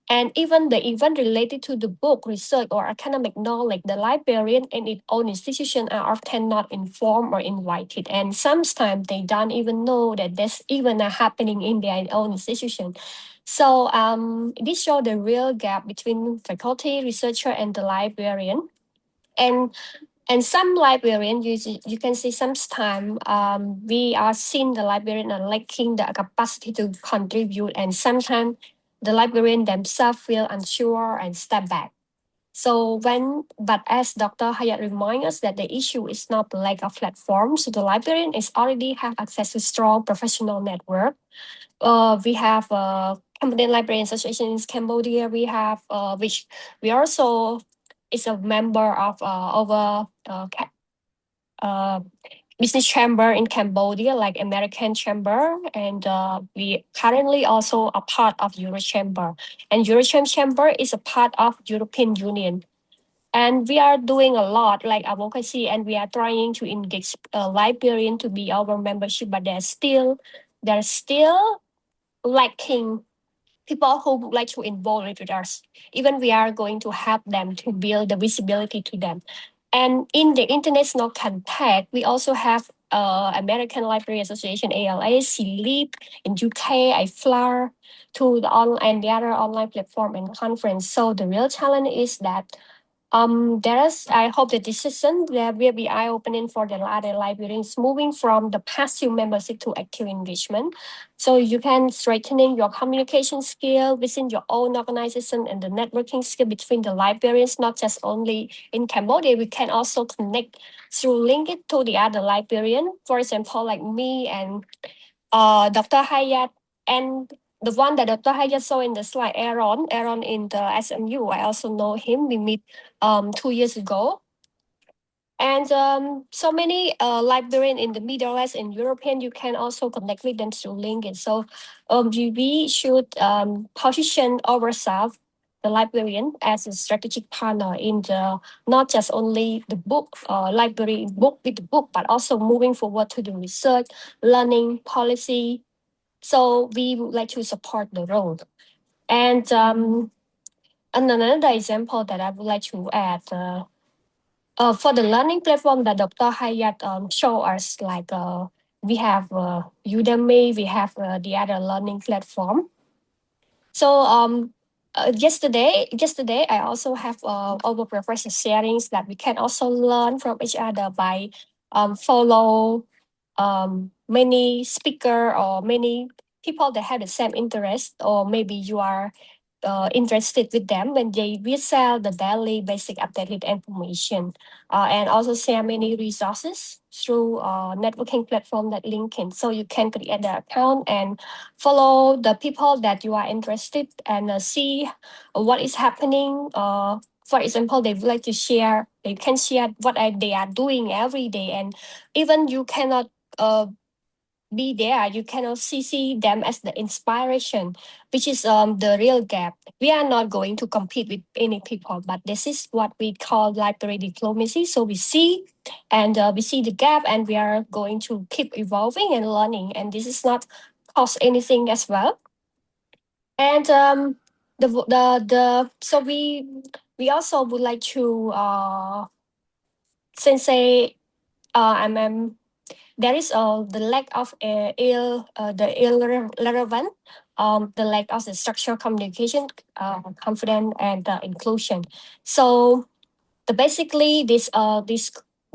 and even the event related to the book, research, or academic knowledge, the librarian and its own institution are often not informed or invited. And sometimes they don't even know that this event are happening in their own institution. So this shows the real gap between faculty, researcher, and the librarian. And and some librarian, you can see sometimes we are seeing the librarian are lacking the capacity to contribute, and sometimes the librarian themselves feel unsure and step back. But as Dr. Hayat reminds us that the issue is not the lack of platforms, so the librarian is already have access to strong professional network. We have Cambodian Librarian Association in Cambodia. We have which we also is a member of over business chamber in Cambodia, like American Chamber, and we currently also a part of Euro Chamber. And Euro Chamber is a part of European Union. And we are doing a lot like advocacy, and we are trying to engage librarian to be our membership, but they're still lacking people who would like to involve with us. Even we are going to help them to build the visibility to them. And in the international context, we also have American Library Association, ALA, CLEAP, in UK, IFLAR, to the online and the other online platform and conference. So the real challenge is that I hope the decision there will be eye-opening for the other librarians moving from the passive membership to active engagement. So you can strengthening your communication skill within your own organization and the networking skill between the librarians, not just only in Cambodia. We can also connect through link it to the other librarian. For example, like me and Dr. Hayat, and the one that Dr. Hayat saw in the slide, Aaron in the SMU. I also know him. We meet 2 years ago. And so many librarians in the Middle East and European, you can also connect with them through LinkedIn. So we should position ourselves, the librarian, as a strategic partner in the not just only the book library book with the book, but also moving forward to the research, learning, policy. So we would like to support the role. And another example that I would like to add. For the learning platform that Dr. Hayat show us, like we have Udemy, we have the other learning platform. So yesterday I also have our professor sharings that we can also learn from each other by follow many speaker or many people that have the same interest, or maybe you are interested with them when they will sell the daily basic updated information, and also share many resources through networking platform that LinkedIn. So you can create the account and follow the people that you are interested and see what is happening. For example, they would like to share, they can share what they are doing every day, and even you cannot be there, you cannot see them as the inspiration, which is the real gap. We are not going to compete with any people, but this is what we call library diplomacy. So we see, and we see the gap, and we are going to keep evolving and learning, and this is not cost anything as well. And so we also would like to sensei there is the lack of irrelevant, the lack of the structural communication, confidence, and inclusion. So basically this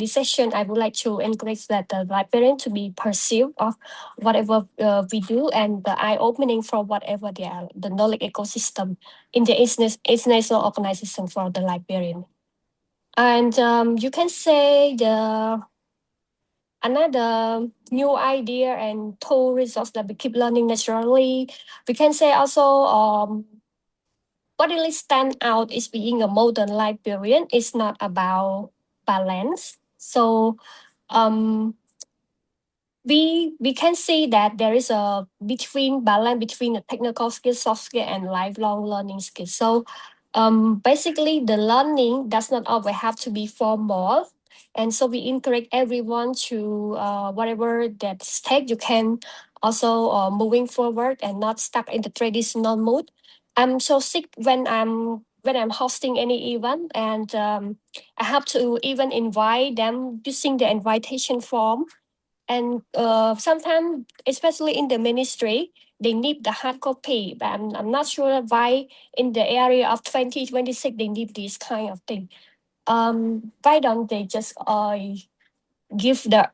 this session, I would like to encourage that the librarian to be perceived of whatever we do and the eye-opening for whatever they are, the knowledge ecosystem in the international organization for the librarian. And you can say another new idea and tool resource that we keep learning naturally. We can say also what really stand out is being a modern librarian is not about balance. So um, we can see that there is a between balance between the technical skills, soft skill, and lifelong learning skills. So basically, the learning does not always have to be formal, and so we encourage everyone to whatever that stake you can also moving forward and not stuck in the traditional mode. I'm so sick when I'm hosting any event and I have to even invite them using the invitation form and sometimes, especially in the ministry, they need the hard copy. But I'm not sure why in the area of 2026 they need this kind of thing. Why don't they just give the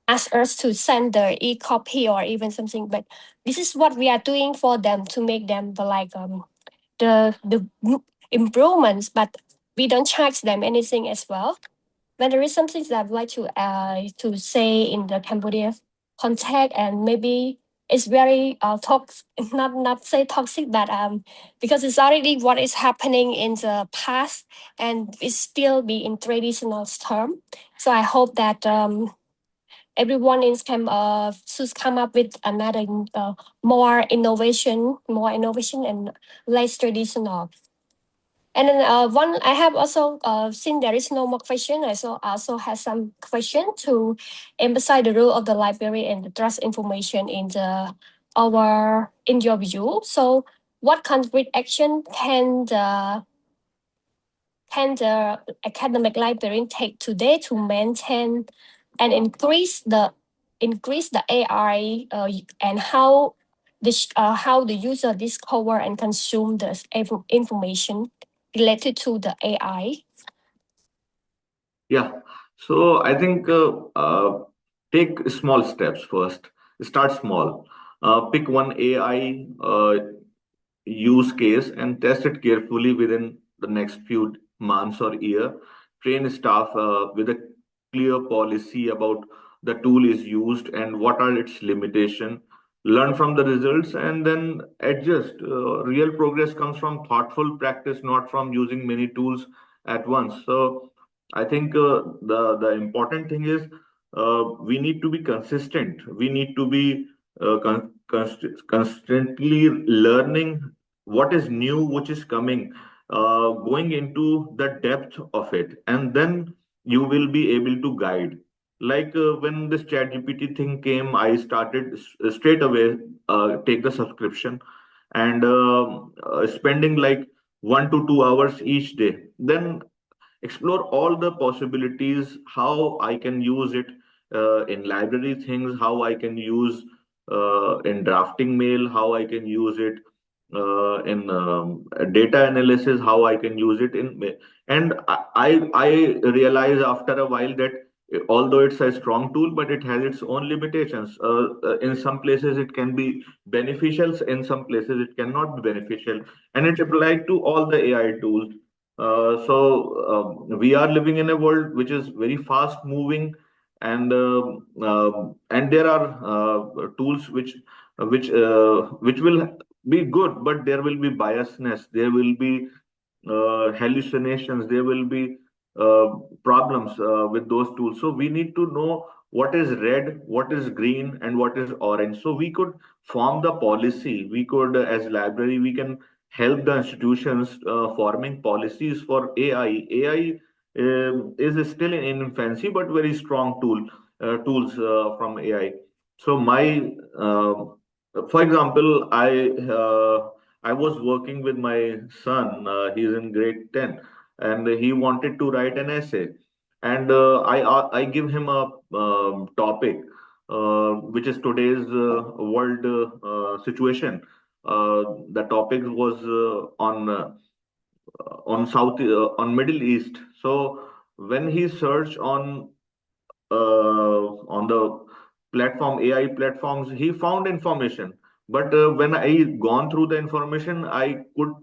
ask us to send the e-copy or even something? But this is what we are doing for them to make them the improvements. But we don't charge them anything as well. But there is something that I'd like to say in the Cambodia context, and maybe it's very toxic, not say toxic, but because it's already what is happening in the past, and it still be in traditional term. So I hope that everyone is should come up with another more innovation and less traditional. And then one I have also since there is no more question, I also have some question to emphasize the role of the library and the trust information in in your view. So what concrete action can the academic librarian take today to maintain and increase the AI and how the user discover and consume the information related to the AI? Yeah. So I think take small steps first. Start small. Pick one AI use case and test it carefully within the next few months or year. Train staff with a clear policy about the tool is used and what are its limitation. Learn from the results and then adjust. Real progress comes from thoughtful practice, not from using many tools at once. So I think the important thing is we need to be consistent. We need to be constantly learning what is new, which is coming, going into the depth of it, and then you will be able to guide. Like when this chat GPT thing came, I started straight away take the subscription and spending like 1 to 2 hours each day. Then explore all the possibilities, how I can use it in library things, how I can use in drafting mail, how I can use it in data analysis, how I can use it in, and I realize after a while that although it's a strong tool, but it has its own limitations. In some places it can be beneficial, in some places it cannot be beneficial, and it applied to all the AI tools. We are living in a world which is very fast moving, and there are tools which will be good, but there will be biasness, there will be hallucinations, there will be uh, problems with those tools. So we need to know what is red, what is green, and what is orange. So we could form the policy. We could, as library, we can help the institutions forming policies for AI. AI is still in infancy, but very strong tools from AI. So for example, I was working with my son. He's in grade 10, and he wanted to write an essay. And I give him a topic, which is today's world situation. The topic was on Middle East. So when he searched on on the platform, AI platforms, he found information. But when I gone through the information, I could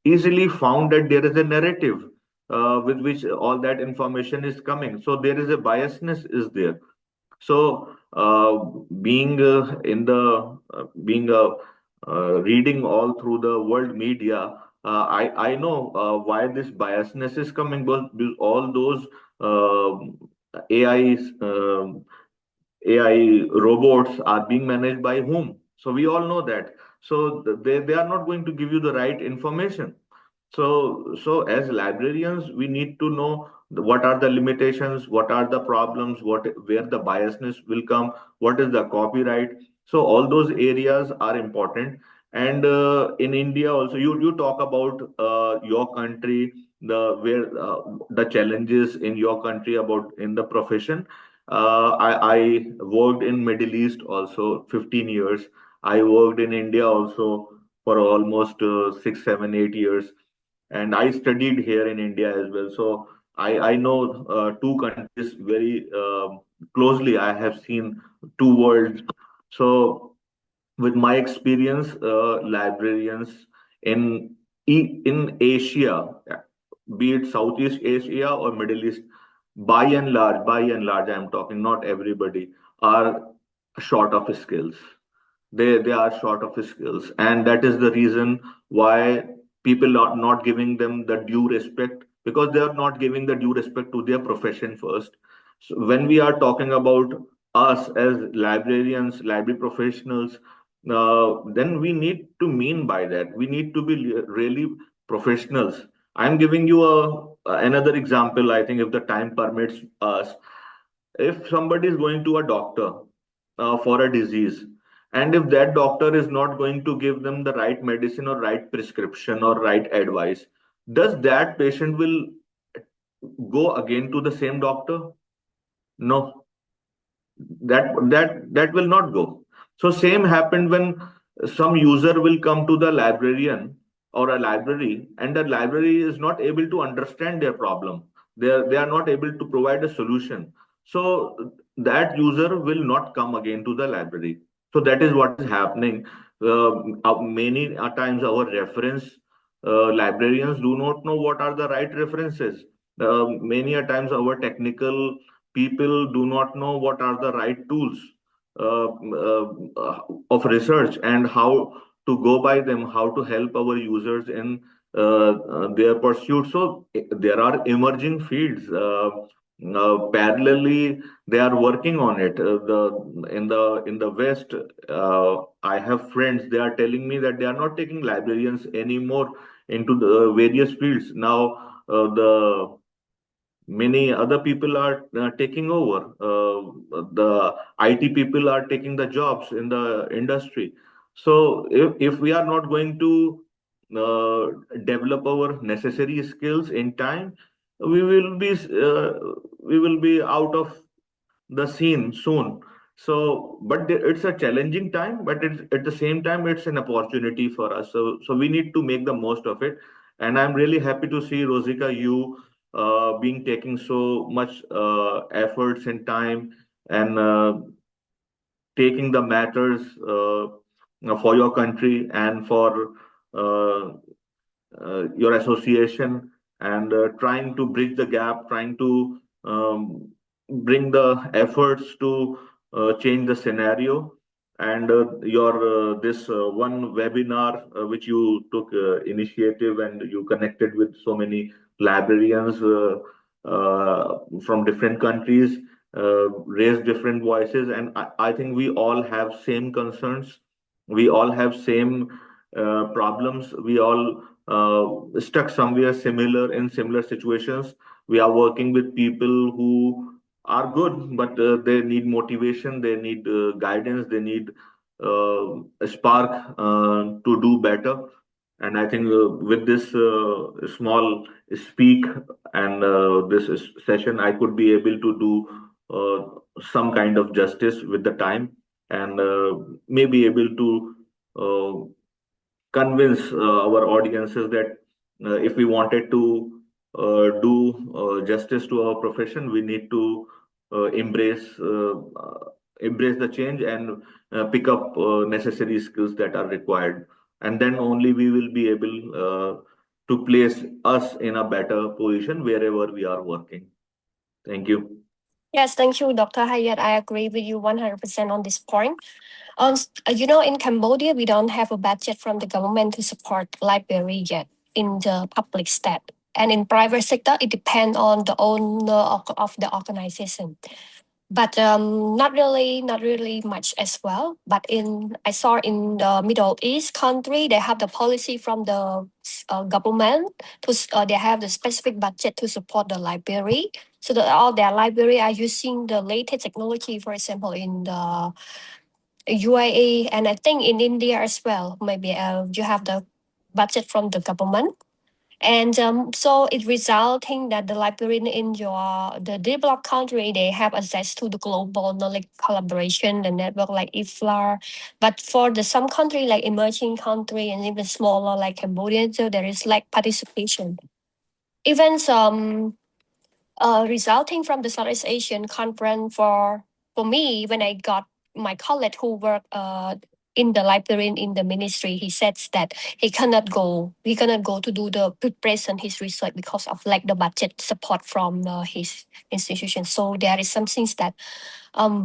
easily found that there is a narrative with which all that information is coming. So there is a biasness is there. So, being in the being reading all through the world media, I know why this biasness is coming. Because all those AI AI robots are being managed by whom? So we all know that. So they are not going to give you the right information. So as librarians, we need to know what are the limitations, what are the problems, where the biasness will come, what is the copyright. So all those areas are important. And in India also, you talk about your country, the challenges in your country about in the profession. I worked in Middle East also 15 years. I worked in India also for almost 6, 7, 8 years, and I studied here in India as well. So I know two countries very closely. I have seen two worlds. So with my experience, librarians in in Asia, be it Southeast Asia or Middle East, by and large, I'm talking not everybody are short of skills. They are short of skills, and that is the reason why people are not giving them the due respect, because they are not giving the due respect to their profession first. So when we are talking about us as librarians, library professionals, then we need to mean by that we need to be really professionals. I'm giving you another example. I think if the time permits us, if somebody is going to a doctor for a disease, and if that doctor is not going to give them the right medicine or right prescription or right advice, does that patient will go again to the same doctor? No, that will not go. So same happened when some user will come to the librarian or a library, and the library is not able to understand their problem. They are not able to provide a solution. So that user will not come again to the library. So that is what is happening. Many times our reference librarians do not know what are the right references. Many a times our technical people do not know what are the right tools uh, of research and how to go by them, how to help our users in their pursuit. So there are emerging fields. Parallelly, they are working on it. In the West, I have friends. They are telling me that they are not taking librarians anymore into the various fields now. The Many other people are taking over. The IT people are taking the jobs in the industry. So if we are not going to develop our necessary skills in time, we will be out of the scene soon. So, but it's a challenging time, but it's at the same time it's an opportunity for us. So we need to make the most of it. And I'm really happy to see Rosika, you being taking so much efforts and time and taking the matters for your country and for uh, your association, and trying to bridge the gap, trying to bring the efforts to change the scenario. And your this one webinar which you took initiative, and you connected with so many librarians from different countries, raised different voices, and I think we all have same concerns. We all have same problems. We all stuck somewhere similar in similar situations. We are working with people who are good, but they need motivation, they need guidance, they need a spark to do better. And I think with this small speak and this session, I could be able to do some kind of justice with the time, and may be able to convince our audiences that if we wanted to do justice to our profession, we need to embrace the change and pick up necessary skills that are required, and then only we will be able to place us in a better position wherever we are working. Thank you. Yes, thank you, Dr. Hayat. I agree with you 100% on this point. In Cambodia, we don't have a budget from the government to support library yet in the public stat. And in private sector, it depends on the owner of the organization. But not really much as well. But I saw in the Middle East country, they have the policy from the government they have the specific budget to support the library. So all their library are using the latest technology, for example, in the UAE, and I think in India as well. Maybe you have the budget from the government. And so it resulting that the librarian in the developed country, they have access to the global knowledge collaboration, the network like IFLAR. But for some country like emerging country and even smaller like Cambodia, so there is like participation. Even some resulting from the Southeast Asian conference for me, when I got my colleague who worked in the library in the ministry, he says that he cannot go to do the present his research because of like the budget support from his institution. So there is some things that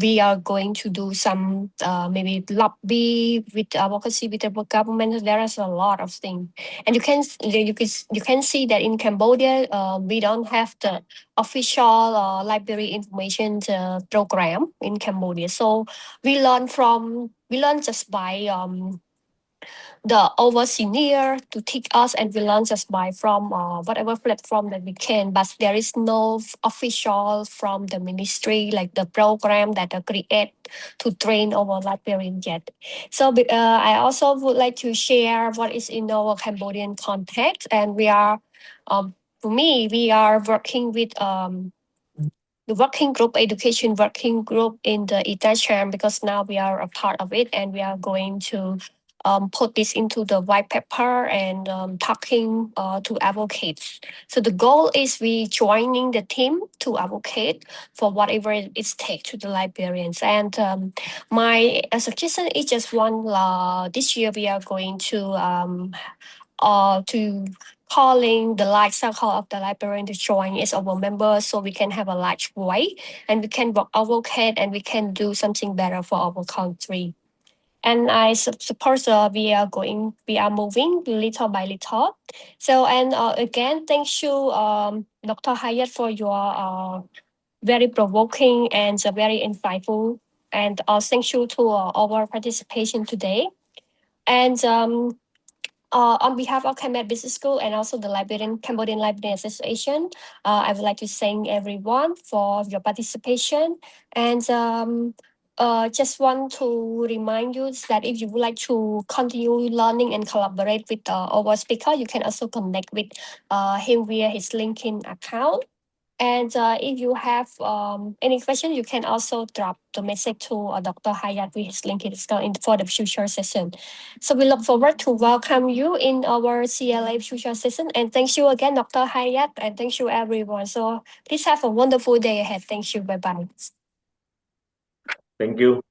we are going to do some maybe lobby with advocacy with the government. There is a lot of things, and you can see that in Cambodia we don't have the official library information program in Cambodia. So we learn just by the over senior to teach us, and we learn just by from whatever platform that we can. But there is no official from the ministry like the program that are create to train our librarian yet. So I also would like to share what is in our Cambodian context, and we are for me we are working with the working group, education working group in the ITACHAM, because now we are a part of it, and we are going to put this into the white paper and talking to advocates. So the goal is we joining the team to advocate for whatever it takes to the librarians. And my suggestion is just one. This year we are going to calling the large circle of the librarian to join as our members, so we can have a large voice and we can advocate and we can do something better for our country. And I suppose we are moving little by little. So, and again, thank you, Dr. Hayat, for your very provoking and very insightful. And thank you to our participation today. And on behalf of Khmer Business School and also the Cambodian Librarian Association, I would like to thank everyone for your participation. And just want to remind you that if you would like to continue learning and collaborate with our speaker, you can also connect with him via his LinkedIn account. And if you have any question, you can also drop the message to Dr. Hayat with his LinkedIn for the future session. So we look forward to welcome you in our CLA future session. And thank you again, Dr. Hayat, and thank you everyone. So please have a wonderful day ahead. Thank you. Bye-bye. Thank you.